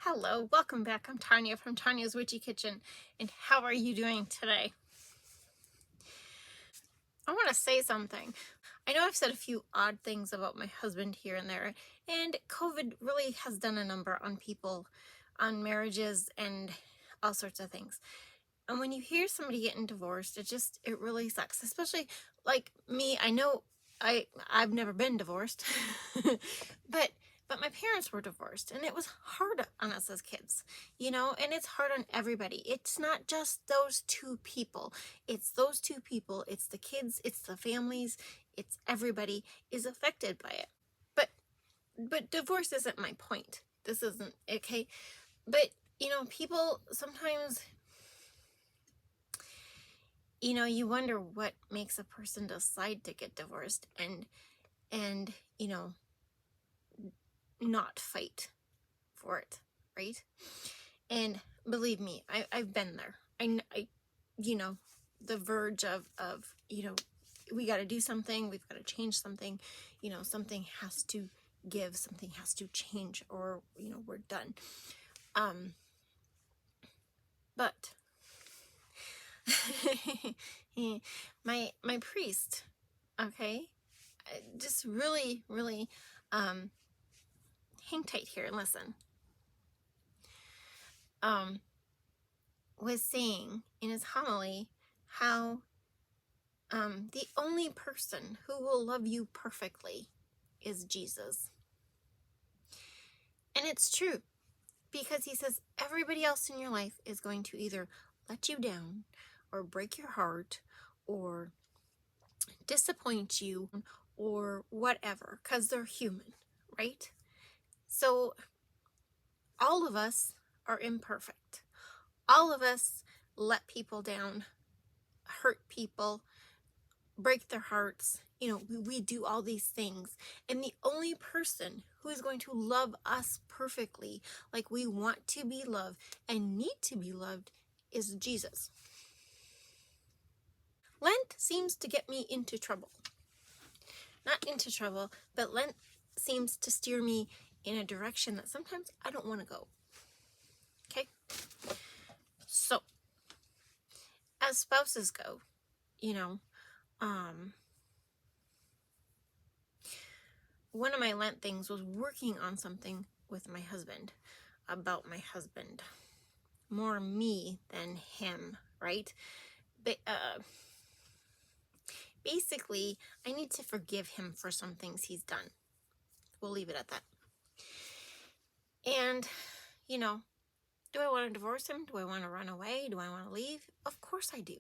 Hello, welcome back. I'm Tonya from Tonya's Witchy Kitchen, and how are you doing today? I want to say something. I know I've said a few odd things about my husband here and there, and COVID really has done a number on people, on marriages, and all sorts of things. And when you hear somebody getting divorced, it really sucks, especially like me. I know I've never been divorced, but my parents were divorced, and it was hard on us as kids, and it's hard on everybody. It's not just those two people. It's those two people. It's the kids, it's the families, it's everybody is affected by it. But divorce isn't my point. This isn't okay. But people sometimes, you wonder what makes a person decide to get divorced and not fight for it, right? And believe me, I've been there. I the verge of we got to do something, we've got to change something, something has to give, something has to change, or we're done. But my priest, okay, just really hang tight here and listen. Was saying in his homily how the only person who will love you perfectly is Jesus. And it's true, because he says everybody else in your life is going to either let you down or break your heart or disappoint you or whatever, because they're human, right? So all of us are imperfect. All of us let people down, hurt people, break their hearts. We do all these things. And the only person who is going to love us perfectly, like we want to be loved and need to be loved, is Jesus. Lent seems to get me into trouble. Not into trouble, but Lent seems to steer me in a direction that sometimes I don't want to go. Okay? So, as spouses go, one of my Lent things was working on something with my husband, about my husband. More me than him, right? But basically, I need to forgive him for some things he's done. We'll leave it at that. And, do I want to divorce him? Do I want to run away? Do I want to leave? Of course I do,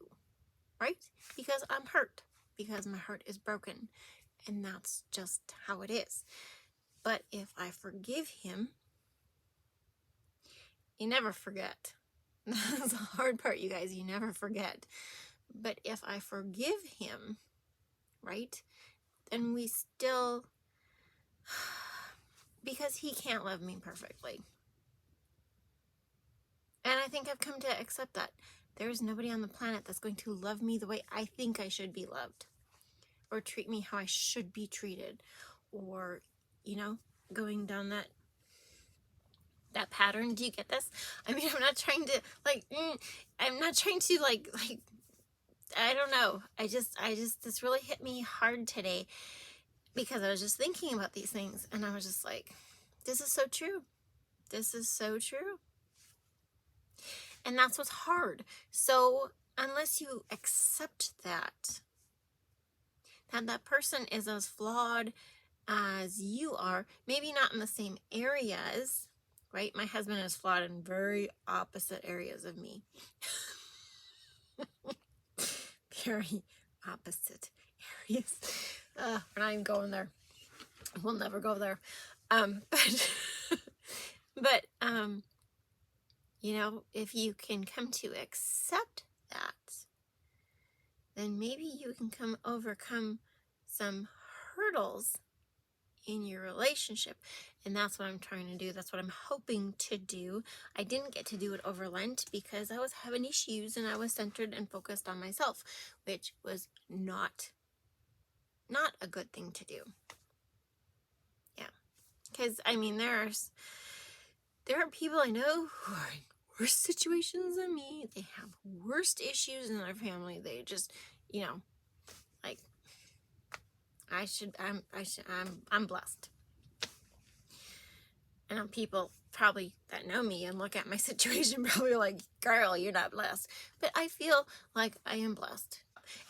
right? Because I'm hurt, because my heart is broken, and that's just how it is. But if I forgive him, you never forget. That's the hard part, you guys. You never forget. But if I forgive him, right, then we still, because he can't love me perfectly. And I think I've come to accept that. There's nobody on the planet that's going to love me the way I think I should be loved, or treat me how I should be treated, or, going down that pattern. Do you get this? I mean, I'm not trying to, I don't know. This really hit me hard today, because I was just thinking about these things, and I was just like, this is so true. This is so true. And that's what's hard. So unless you accept that person is as flawed as you are, maybe not in the same areas, right? My husband is flawed in very opposite areas of me. Very opposite areas. We're not even going there. We'll never go there. But if you can come to accept that, then maybe you can overcome some hurdles in your relationship. And that's what I'm trying to do. That's what I'm hoping to do. I didn't get to do it over Lent because I was having issues and I was centered and focused on myself, which was not a good thing to do. Yeah. Because, There are people I know who are in worse situations than me. They have worst issues in their family. They just, you know, like, I'm blessed. And people probably that know me and look at my situation probably like, girl, you're not blessed. But I feel like I am blessed.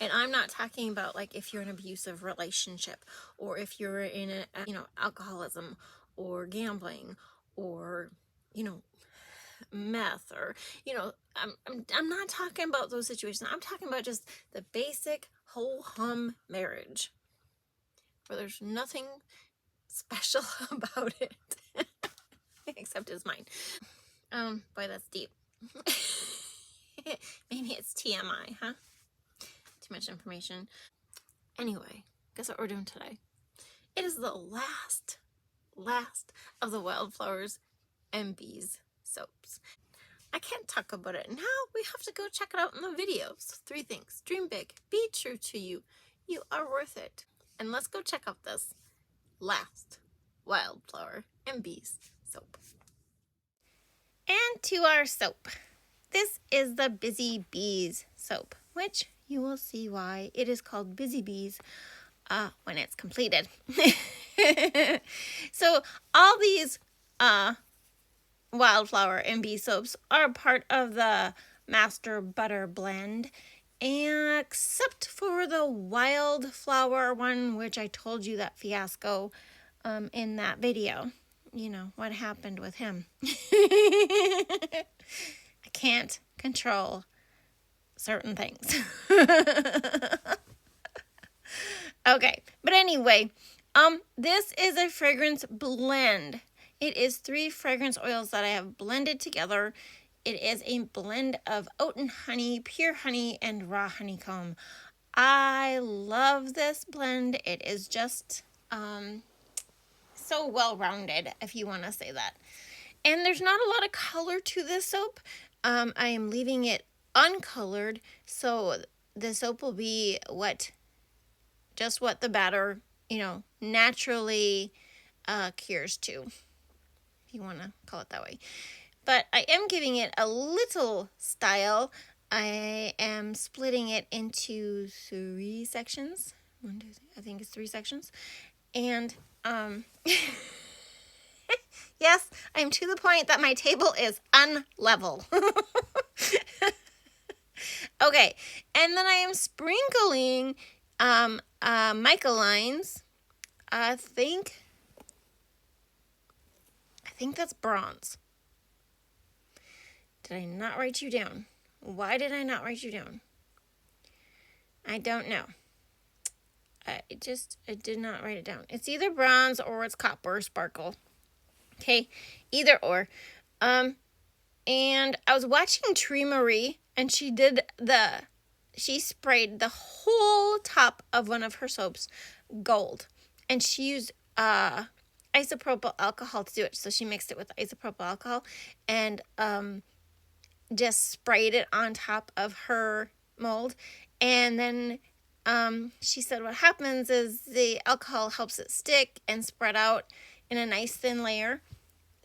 And I'm not talking about like if you're in an abusive relationship or if you're in a, alcoholism or gambling or, meth or, I'm not talking about those situations. I'm talking about just the basic whole hum marriage where there's nothing special about it except it's mine. Boy, that's deep. Maybe it's TMI, huh? Too much information. Anyway, guess what we're doing today? It is the last of the Wildflowers and Bees soaps. I can't talk about it now. We have to go check it out in the video. So 3 things. Dream big. Be true to you. You are worth it. And let's go check out this last Wildflower and Bees soap. And to our soap. This is the Busy Bees soap, which you will see why it is called Busy Bees when it's completed. So all these Wildflower and Bee soaps are part of the Master Butter Blend, except for the Wildflower one, which I told you that fiasco in that video. You know, what happened with him. I can't control certain things. Okay, but anyway, this is a fragrance blend. It is 3 fragrance oils that I have blended together. It is a blend of oat and honey, pure honey, and raw honeycomb. I love this blend. It is just so well-rounded, if you want to say that. And there's not a lot of color to this soap. I am leaving it uncolored, so the soap will be just what the batter, naturally cures to, if you want to call it that way. But I am giving it a little style. I am splitting it into 3 sections. 1, 2, 3, I think it's 3 sections. And yes, I'm to the point that my table is unlevel. Okay, and then I am sprinkling mica lines. I think that's bronze. Did I not write you down? Why did I not write you down? I don't know. I did not write it down. It's either bronze or it's copper sparkle. Okay, either or. And I was watching Tree Marie, and she sprayed the whole top of one of her soaps gold. And she used isopropyl alcohol to do it. So she mixed it with isopropyl alcohol and just sprayed it on top of her mold. And then she said what happens is the alcohol helps it stick and spread out in a nice thin layer.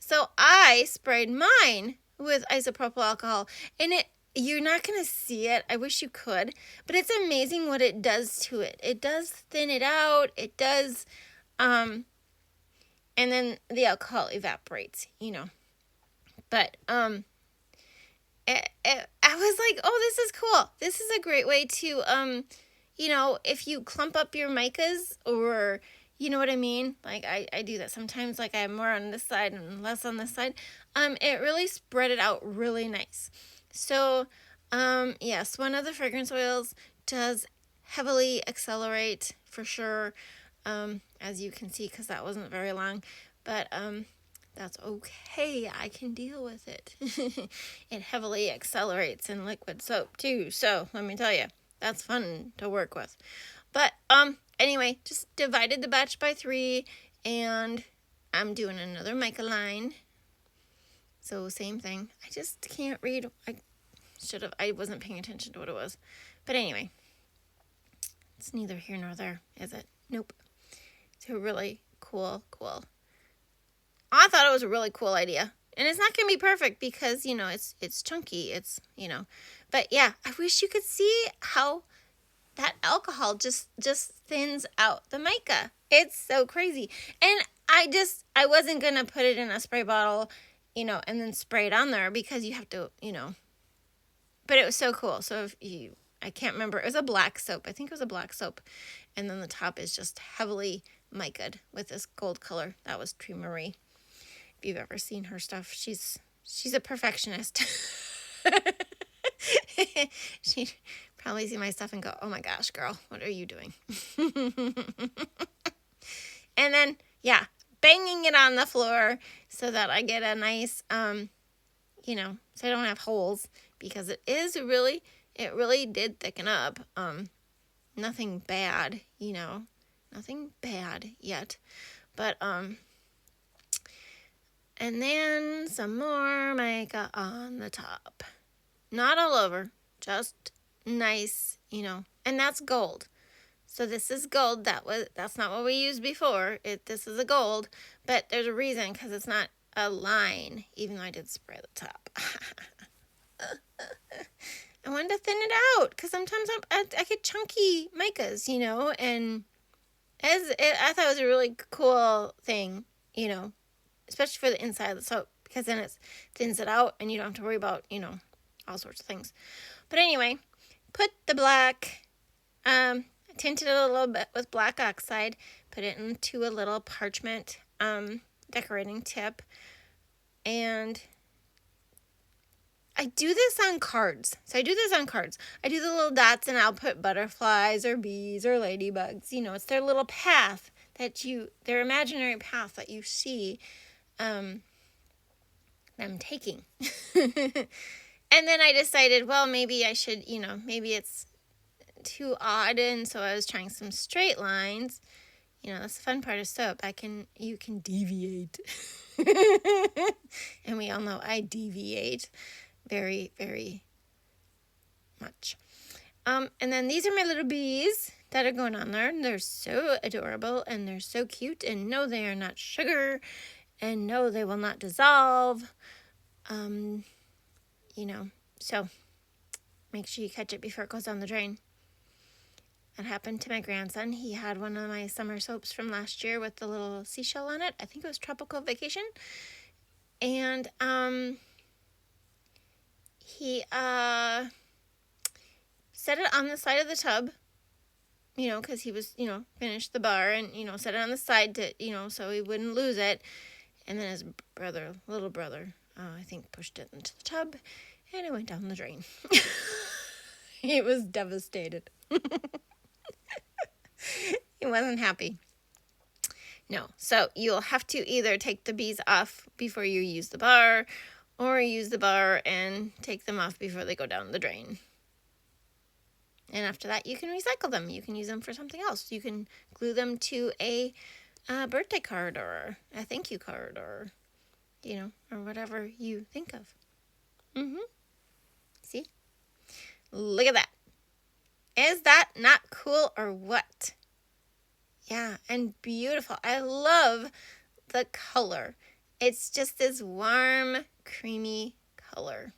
So I sprayed mine with isopropyl alcohol, and you're not going to see it. I wish you could, but it's amazing what it does to it. It does thin it out. It does, and then the alcohol evaporates, But I was like, oh, this is cool. This is a great way to, if you clump up your micas or, you know what I mean? Like I do that sometimes, like I have more on this side and less on this side. It really spread it out really nice. So, yes, one of the fragrance oils does heavily accelerate for sure, as you can see, because that wasn't very long, but that's okay. I can deal with it. It heavily accelerates in liquid soap too, so let me tell you, that's fun to work with. But anyway, just divided the batch by 3, and I'm doing another mica line. So same thing. I just can't read. I wasn't paying attention to what it was. But anyway, it's neither here nor there, is it? Nope. It's a really cool. I thought it was a really cool idea. And it's not going to be perfect because, it's chunky. It's, but yeah, I wish you could see how that alcohol just thins out the mica. It's so crazy. And I wasn't going to put it in a spray bottle, and then spray it on there because you have to, but it was so cool. So I can't remember. It was a black soap. I think it was a black soap. And then the top is just heavily mica'd with this gold color. That was Tree Marie. If you've ever seen her stuff, she's a perfectionist. She probably see my stuff and go, "Oh my gosh, girl, what are you doing?" And then, yeah, banging it on the floor so that I get a nice, so I don't have holes, because it really did thicken up. Nothing bad, nothing bad yet, but, and then some more mica on the top. Not all over, just nice, and that's gold. So this is gold. That's not what we used before. This is a gold, but there's a reason, because it's not a line, even though I did spray the top. I wanted to thin it out, because sometimes I get chunky micas, and I thought it was a really cool thing, especially for the inside of the soap, because then it thins it out and you don't have to worry about, all sorts of things. But anyway, put the black, tinted it a little bit with black oxide, put it into a little parchment decorating tip, and I do this on cards. I do the little dots, and I'll put butterflies or bees or ladybugs. It's their little path their imaginary path that you see them taking. And then I decided, well, maybe I should, maybe it's too odd, and so I was trying some straight lines. That's the fun part of soap. You can deviate. And we all know I deviate very, very much. And then these are my little bees that are going on there. And they're so adorable, and they're so cute. And no, they are not sugar. And no, they will not dissolve. So make sure you catch it before it goes down the drain. It happened to my grandson. He had one of my summer soaps from last year with the little seashell on it. I think it was Tropical Vacation. And he set it on the side of the tub, because he was, finished the bar, and, set it on the side to, so he wouldn't lose it. And then his little brother, I think, pushed it into the tub, and it went down the drain. He was devastated. He wasn't happy. No, so you'll have to either take the bees off before you use the bar, or use the bar and take them off before they go down the drain. And after that, you can recycle them. You can use them for something else. You can glue them to a birthday card, or a thank you card, or, or whatever you think of. See? Look at that. Is that not cool or what? Yeah, and beautiful. I love the color. It's just this warm, creamy color.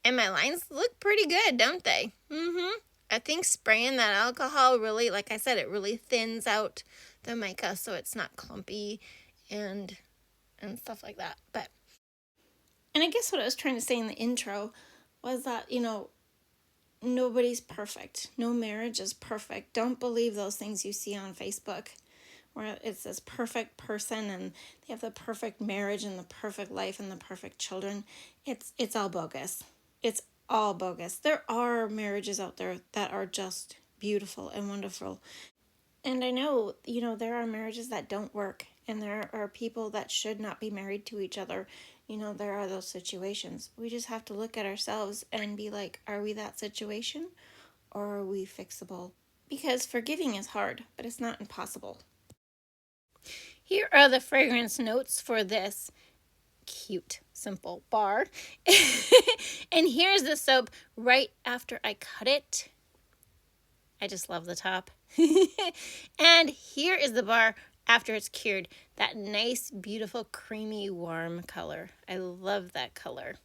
And my lines look pretty good, don't they? I think spraying that alcohol really, like I said, it really thins out the mica so it's not clumpy and stuff like that. And I guess what I was trying to say in the intro was that, nobody's perfect. No marriage is perfect. Don't believe those things you see on Facebook where it's this perfect person and they have the perfect marriage and the perfect life and the perfect children. It's all bogus. It's all bogus. There are marriages out there that are just beautiful and wonderful. And I know, there are marriages that don't work, and there are people that should not be married to each other. There are those situations. We just have to look at ourselves and be like, are we that situation, or are we fixable? Because forgiving is hard, but it's not impossible. Here are the fragrance notes for this cute, simple bar. And here's the soap right after I cut it. I just love the top. And here is the bar after it's cured, that nice, beautiful, creamy, warm color. I love that color.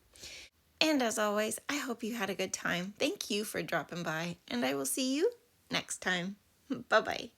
And as always, I hope you had a good time. Thank you for dropping by, and I will see you next time. Bye-bye.